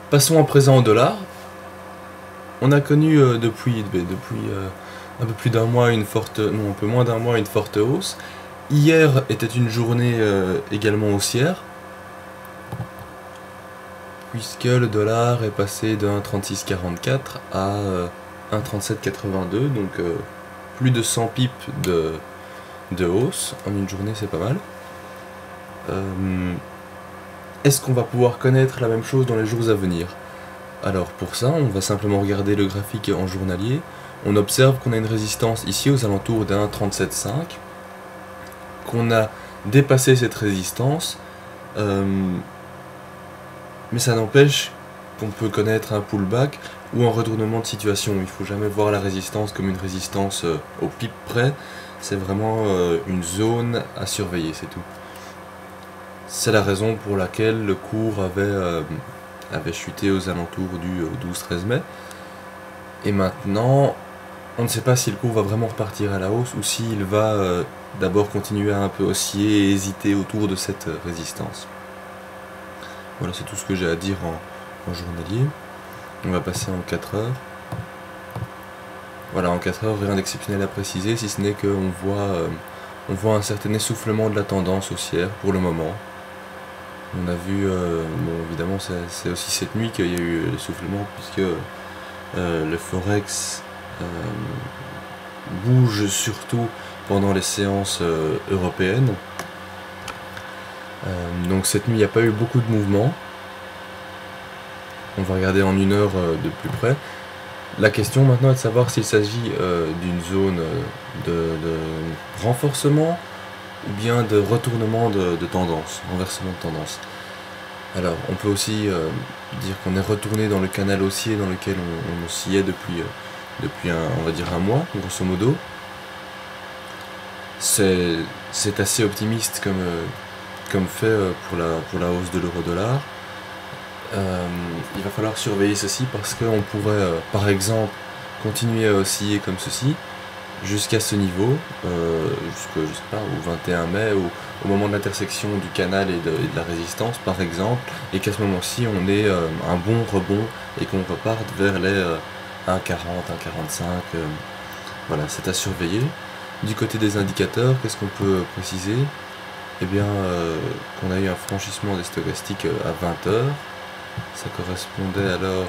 Passons à présent au dollar. On a connu depuis un peu plus d'un mois un peu moins d'un mois une forte hausse. Hier était une journée également haussière, puisque le dollar est passé de 1,3644 à 1,3782, donc plus de 100 pips de hausse en une journée, c'est pas mal. Est-ce qu'on va pouvoir connaître la même chose dans les jours à venir? Alors pour ça, on va simplement regarder le graphique en journalier. On observe qu'on a une résistance ici aux alentours de 1,375, qu'on a dépassé cette résistance, mais ça n'empêche qu'on peut connaître un pullback ou un retournement de situation. Il ne faut jamais voir la résistance comme une résistance au pip près, c'est vraiment une zone à surveiller, c'est tout. C'est la raison pour laquelle le cours avait chuté aux alentours du 12-13 mai. Et maintenant, on ne sait pas si le cours va vraiment repartir à la hausse ou s'il va d'abord continuer à un peu osciller et hésiter autour de cette résistance. Voilà, c'est tout ce que j'ai à dire en journalier. On va passer en 4 heures. Voilà, en 4 heures, rien d'exceptionnel à préciser, si ce n'est qu'on voit un certain essoufflement de la tendance haussière pour le moment. On a vu, bon évidemment c'est aussi cette nuit qu'il y a eu l'essoufflement, puisque le Forex bouge surtout pendant les séances européennes. Donc cette nuit il n'y a pas eu beaucoup de mouvements. On va regarder en une heure de plus près. La question maintenant est de savoir s'il s'agit d'une zone de renforcement ou bien de retournement de tendance, renversement de tendance. Alors on peut aussi dire qu'on est retourné dans le canal haussier dans lequel on oscillait depuis on va dire un mois, grosso modo. C'est assez optimiste comme fait pour la hausse de l'euro-dollar. Il va falloir surveiller ceci parce qu'on pourrait par exemple continuer à osciller comme ceci jusqu'à ce niveau, je sais pas, au 21 mai, au moment de l'intersection du canal et de la résistance par exemple, et qu'à ce moment-ci on ait un bon rebond et qu'on reparte vers les 1,40, 1,45, voilà, c'est à surveiller. Du côté des indicateurs, qu'est-ce qu'on peut préciser? Eh bien, qu'on a eu un franchissement des stochastiques à 20 heures, ça correspondait alors...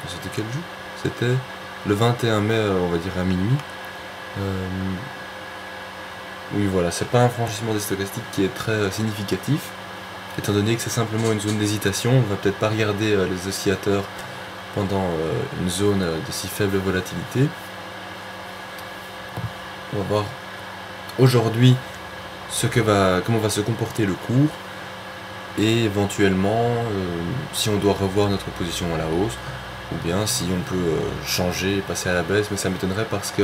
C'était quel jour? C'était le 21 mai, on va dire à minuit. Oui, voilà, c'est pas un franchissement des stochastiques qui est très significatif, étant donné que c'est simplement une zone d'hésitation. On va peut-être pas regarder les oscillateurs pendant une zone de si faible volatilité. On va voir aujourd'hui comment va se comporter le cours et éventuellement si on doit revoir notre position à la hausse, ou bien si on peut changer et passer à la baisse, mais ça m'étonnerait parce que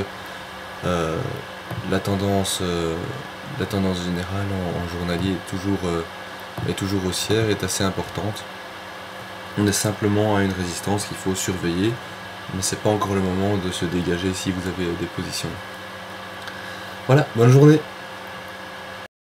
la tendance générale en journalier est toujours haussière, est assez importante. On est simplement à une résistance qu'il faut surveiller, mais c'est pas encore le moment de se dégager si vous avez des positions. Voilà, bonne journée.